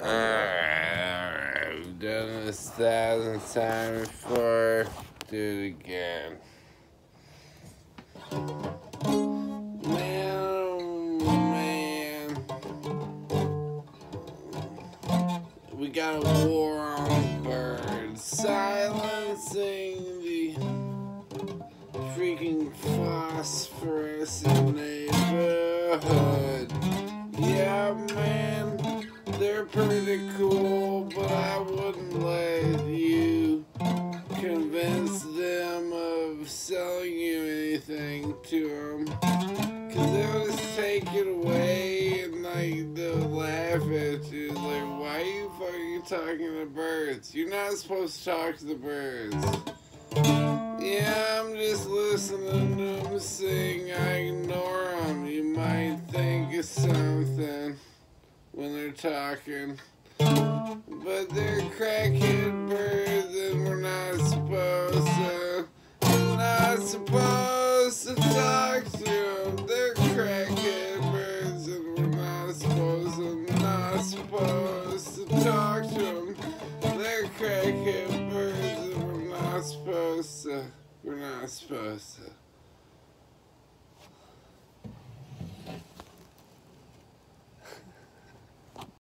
I've done this 1,000 times before. Do it again. Man, oh man. We got a war on birds. Silencing the freaking phosphorescent neighborhood. Yeah, man. They're pretty cool, but I wouldn't let you convince them of selling you anything to them. Cause they'll just take it away and like they'll laugh at you. Like, why are you fucking talking to birds? You're not supposed to talk to the birds. Yeah, I'm just listening to them sing. I ignore them. You might think of something when they're talking, but they're crackhead birds and we're not supposed to talk to them. They're crackhead birds and we're not supposed to talk to them. They're crackhead birds and we're not supposed to.